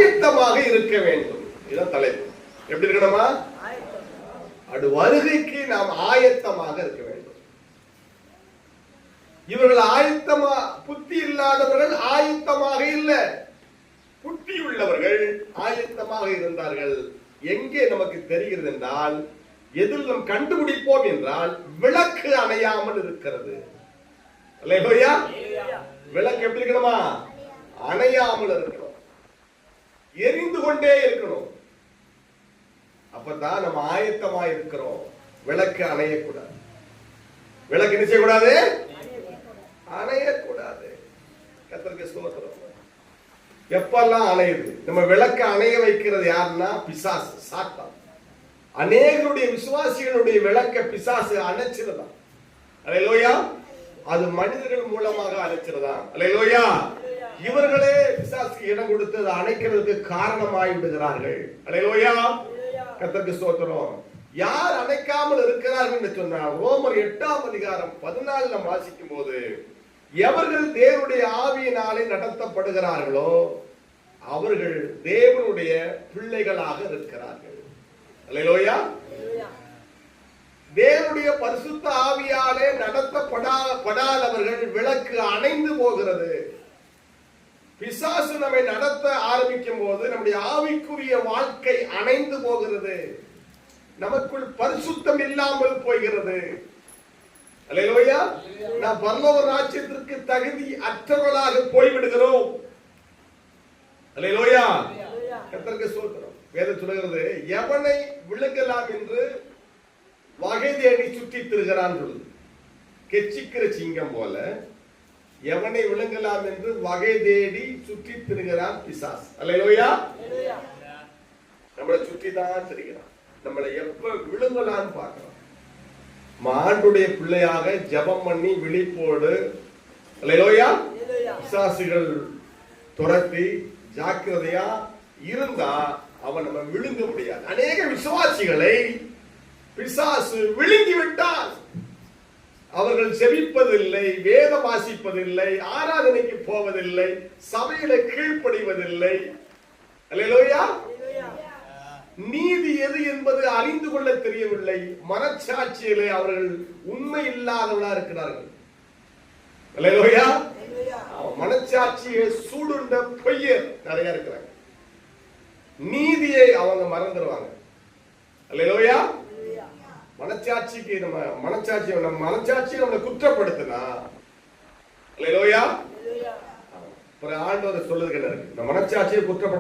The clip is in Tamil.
ஆயத்தமாக இருக்க வேண்டும். இதுதான் தலைப்பு. எப்படி இருக்கணுமா? அது வருகைக்கு நாம் ஆயத்தமாக இருக்க வேண்டும். இவர்கள் ஆயத்தமா, புத்தி இல்லாதவர்கள் ஆயத்தமாக இல்லை, புத்தி உள்ளவர்கள் ஆயத்தமாக இருந்தார்கள். எங்கே நமக்கு தெரிகிறது என்றால், எதில் நாம் கண்டுபிடிப்போம் என்றால், விளக்கு அணையாமல் இருக்கிறது. அல்லேலூயா. விளக்கு எப்படி இருக்கணுமா? அணையாமல் இருக்கணும், எரிந்து கொண்டே இருக்கணும். அப்பதான் நம்ம ஆயத்தமா இருக்கிறோம். விளக்கு அணையக்கூடாது. விளக்கு என்ன செய்யக்கூடாது? அணையக்கூடாது. கர்த்தருக்கு ஸ்தோத்திரம். எப்பெல்லாம் அணையுது? நம்ம விளக்க அணைய வைக்கிறது யாருன்னா பிசாசு, சாத்தான். அநேகருடைய விசுவாசிகளுடைய விளக்க பிசாசு அணைச்சிருதான். அல்லேலூயா. அது மனிதர்கள் மூலமாக அணைச்சிருதா. அல்லேலூயா. இவர்களே பிசாசுக்கு இடம் கொடுத்து அதை அணைக்கிறதுக்கு காரணமாய் விடுகிறார்கள். அல்லேலூயா. கர்த்தருக்கு ஸ்தோத்திரம். யார் அணைக்காமல் இருக்கிறார்கள் என்று சொன்னால், ரோமர் 8ஆம் அதிகாரம் 14 நாம் வாசிக்கும் போது, எவர்கள் தேவனுடைய ஆவியினாலே நடத்தப்படுகிறார்களோ அவர்கள் தேவனுடைய பிள்ளைகளாக இருக்கிறார்கள். அல்லேலூயா. தேவனுடைய பரிசுத்த ஆவியாலே நடத்தப்படாதவர்கள் விளக்கு அணைந்து போகிறது. பிசாசு நம்மை நடத்த ஆரம்பிக்கும் போது நம்முடைய ஆவிக்குரிய வாழ்க்கை அணைந்து போகிறது. நமக்குள் பரிசுத்தம் இல்லாமல் போகிறது. அல்லேலூயா. நாம் பரலோக ராஜ்யத்திற்கு தகுதி அற்றவர்களாக போய்விடுகிறோம். அல்லேலூயா. கர்த்தருக்கு ஸ்தோத்திரம். வேதம் சொல்கிறது, எவனை விழுங்கலாம் என்று வகை தேடி சுற்றி திரிகிறான் சொல்லுது. கெச்சிக்கிற சிங்கம் போல எவனை விழுங்கலாம் என்று வகை தேடி சுற்றி திரிகிறான் பிசாசு. அல்லேலூயா. நம்மளை சுற்றி தான் திரிகிறான். நம்மளை எப்ப விழுங்கலான்னு பார்க்கிறோம். ஆண்டுடைய பிள்ளையாக ஜெபம் பண்ணி விழிப்போடு, அல்லேலூயா, பிசாசுகள் துரத்தி ஜாக்கிரதையா இருந்தா அவன் நம்ம விழுங்க முடியாது. அநேக விசுவாசிகளை பிசாசு விழுங்கி விட்டார். அவர்கள் செபிப்பதில்லை, வேதம் வாசிப்பதில்லை, ஆராதனைக்கு போவதில்லை, சபையில கீழ்ப்படிவதில்லை. அல்லேலூயா. நீதி எது என்பது அறிந்து கொள்ள தெரியவில்லை. மனச்சாட்சியிலே அவர்கள் உண்மை இல்லாதவர்களா இருக்கிறார்கள். அல்லேலூயா. மனச்சாட்சியை சூடுண்ட பொய்யர் நிறைய இருக்கிறாங்க. நீதியை அவங்க மறந்துடுவாங்க. அல்லேலூயா. மனச்சாட்சிக்கு நம்ம மனச்சாட்சி நம்மளை குற்றப்படுத்தினா, அல்லேலூயா, ஆண்டவர் சொல்லுது என்ன இருக்கு? மனச்சாட்சியை குற்றப்படுத்த